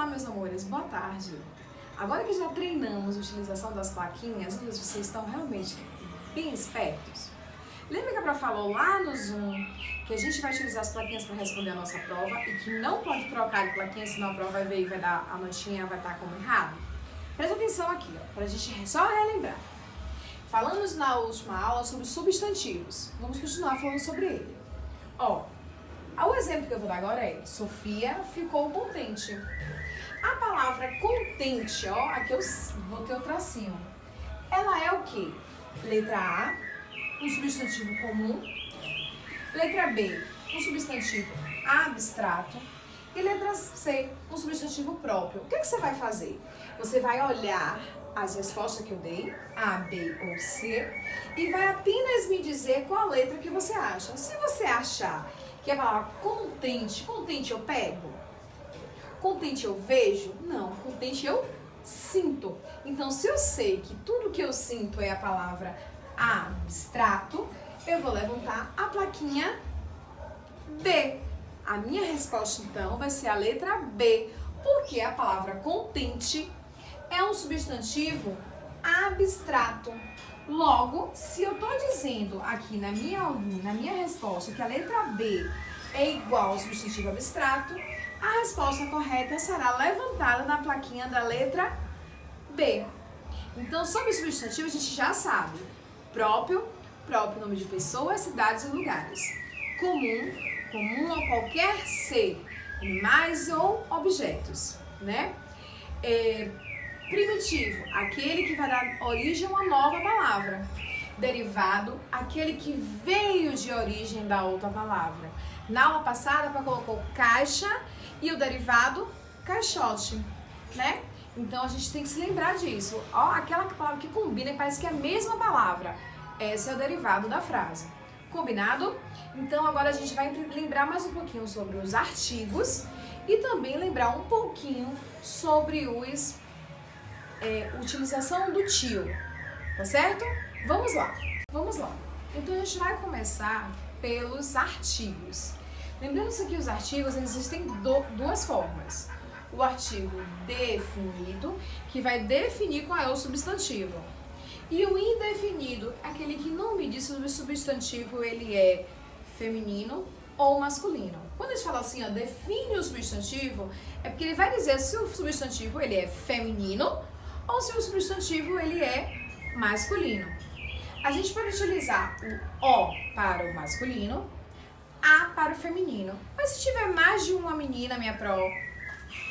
Olá, meus amores, boa tarde. Agora que já treinamos a utilização das plaquinhas, vocês estão realmente bem espertos? Lembra que a Pro falou lá no Zoom que a gente vai utilizar as plaquinhas para responder a nossa prova e que não pode trocar de plaquinha, senão a prova vai ver e vai dar a notinha, vai estar como errado? Presta atenção aqui, ó, pra gente só relembrar. Falamos na última aula sobre substantivos. Vamos continuar falando sobre ele. Ó, o exemplo que eu vou dar agora é: Sofia ficou contente. A palavra contente, ó, aqui eu botei o tracinho. Ela é o quê? Letra A, um substantivo comum. Letra B, um substantivo abstrato. E letra C, um substantivo próprio. O que você vai fazer? Você vai olhar as respostas que eu dei, A, B ou C, e vai apenas me dizer qual letra que você acha. Se você achar que a palavra contente, contente eu pego? Contente eu vejo? Não, contente eu sinto. Então, se eu sei que tudo que eu sinto é a palavra abstrato, eu vou levantar a plaquinha B. A minha resposta, então, vai ser a letra B, porque a palavra contente é um substantivo abstrato. Logo, se eu estou dizendo aqui na minha resposta que a letra B é igual ao substantivo abstrato, a resposta correta será levantada na plaquinha da letra B. Então, sobre substantivo, a gente já sabe. Próprio nome de pessoas, cidades e lugares. Comum a qualquer ser, animais ou objetos, né? Primitivo, aquele que vai dar origem a uma nova palavra. Derivado, aquele que veio de origem da outra palavra. Na aula passada, a colocou caixa e o derivado caixote, né? Então, a gente tem que se lembrar disso. Ó, aquela palavra que combina e parece que é a mesma palavra. Esse é o derivado da frase. Combinado? Então, agora a gente vai lembrar mais um pouquinho sobre os artigos e também lembrar um pouquinho sobre utilização do tio, tá certo? Vamos lá. Então, a gente vai começar pelos artigos. Lembrando-se que os artigos existem duas formas. O artigo definido, que vai definir qual é o substantivo. E o indefinido, aquele que não me diz se o substantivo ele é feminino ou masculino. Quando a gente fala assim, ó, define o substantivo, é porque ele vai dizer se o substantivo ele é feminino ou se o substantivo ele é masculino. A gente pode utilizar o O para o masculino, A para o feminino. Mas se tiver mais de uma menina, minha pro,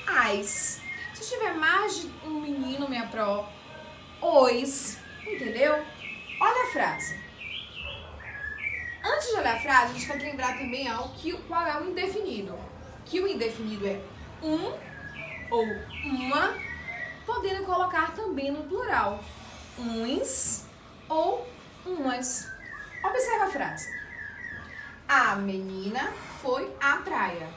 as. Se tiver mais de um menino, minha pro, os. Entendeu? Olha a frase. Antes de olhar a frase, a gente tem que lembrar também qual é o indefinido. Que o indefinido é um ou uma, podendo colocar também no plural. Uns ou umas. Observa a frase. A menina foi à praia.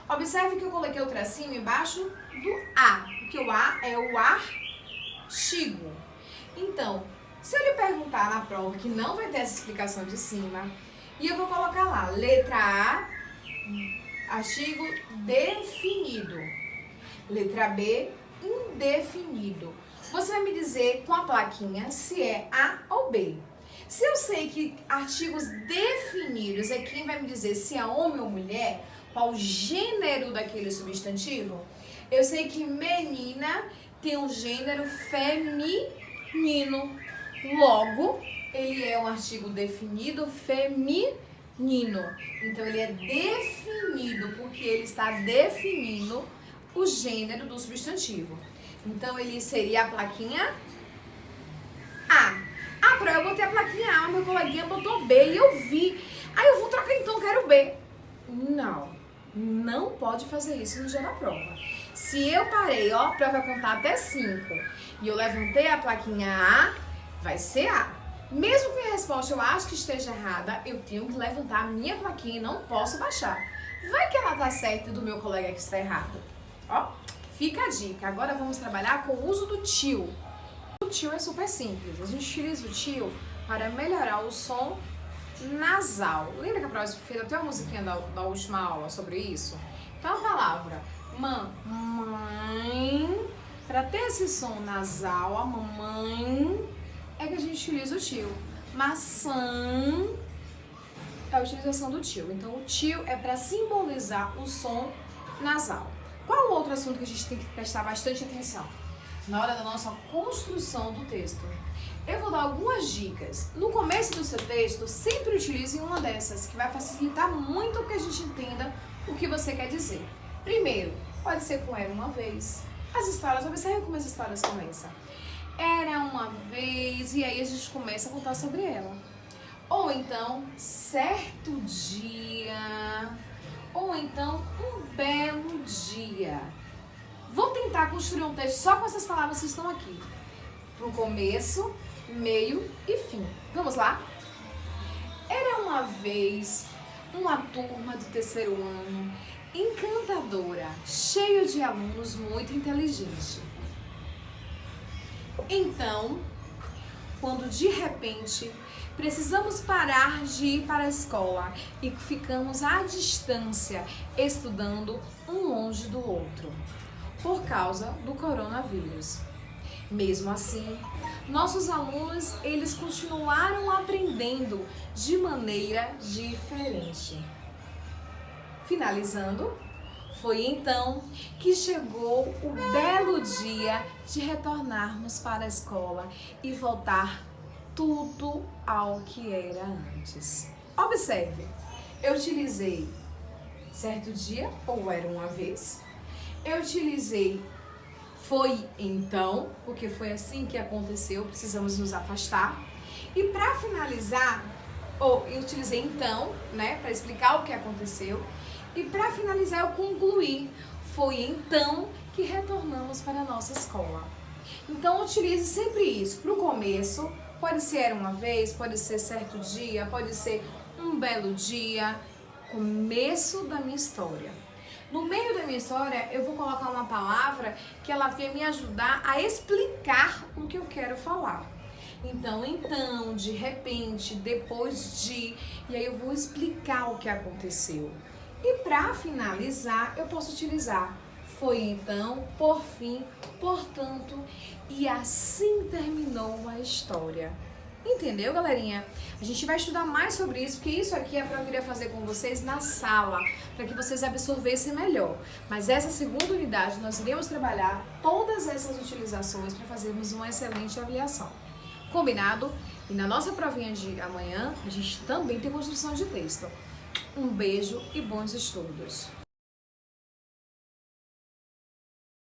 Observe que eu coloquei o tracinho embaixo do A, porque o A é o artigo. Então, se eu lhe perguntar na prova, que não vai ter essa explicação de cima, e eu vou colocar lá, letra A, artigo definido. Letra B, indefinido. Você vai me dizer com a plaquinha se é A ou B. Se eu sei que artigos definidos é quem vai me dizer se é homem ou mulher, qual o gênero daquele substantivo, eu sei que menina tem um gênero feminino. Logo, ele é um artigo definido feminino. Então, ele é definido porque ele está definindo o gênero do substantivo. Então, ele seria a plaquinha A. Eu botei a plaquinha A, meu coleguinha botou B e eu vi. Aí eu vou trocar então, eu quero B. Não pode fazer isso no dia da prova. Se eu parei, ó, a prova vai contar até 5 e eu levantei a plaquinha A, vai ser A. Mesmo que minha resposta eu acho que esteja errada, eu tenho que levantar a minha plaquinha e não posso baixar. Vai que ela tá certa e do meu colega que está errado. Ó, fica a dica. Agora vamos trabalhar com o uso do tio. O tio é super simples. A gente utiliza o tio para melhorar o som nasal. Lembra que a professora fez até uma musiquinha da última aula sobre isso? Então a palavra mamãe ter esse som nasal, a mamãe, é que a gente utiliza o tio. Maçã é a utilização do tio. Então, o tio é para simbolizar o som nasal. Qual o outro assunto que a gente tem que prestar bastante atenção? Na hora da nossa construção do texto. Eu vou dar algumas dicas. No começo do seu texto, sempre utilize uma dessas, que vai facilitar muito que a gente entenda o que você quer dizer. Primeiro, pode ser com era uma vez. As histórias, observe como as histórias começam. Era uma vez, e aí a gente começa a contar sobre ela. Ou então, certo dia. Ou então, um belo dia. Vou tentar construir um texto só com essas palavras que estão aqui. Pro começo, meio e fim. Vamos lá? Era uma vez uma turma do terceiro ano, encantadora, cheia de alunos muito inteligentes. Então, quando de repente precisamos parar de ir para a escola e ficamos à distância, estudando um longe do outro, por causa do coronavírus. Mesmo assim, nossos alunos, eles continuaram aprendendo de maneira diferente. Finalizando, foi então que chegou o belo dia de retornarmos para a escola e voltar tudo ao que era antes. Observe, eu utilizei certo dia ou era uma vez. Eu utilizei foi então, porque foi assim que aconteceu, precisamos nos afastar. E para finalizar, eu utilizei então, né, para explicar o que aconteceu. E para finalizar, eu concluí. Foi então que retornamos para a nossa escola. Então, utilize sempre isso. Para o começo, pode ser uma vez, pode ser certo dia, pode ser um belo dia. Começo da minha história. No meio da minha história, eu vou colocar uma palavra que ela vai me ajudar a explicar o que eu quero falar. Então, de repente, depois de, e aí eu vou explicar o que aconteceu. E para finalizar, eu posso utilizar foi então, por fim, portanto, e assim terminou a história. Entendeu, galerinha? A gente vai estudar mais sobre isso, porque isso aqui é para eu querer fazer com vocês na sala, para que vocês absorvessem melhor. Mas essa segunda unidade, nós iremos trabalhar todas essas utilizações para fazermos uma excelente avaliação. Combinado? E na nossa provinha de amanhã, a gente também tem construção de texto. Um beijo e bons estudos!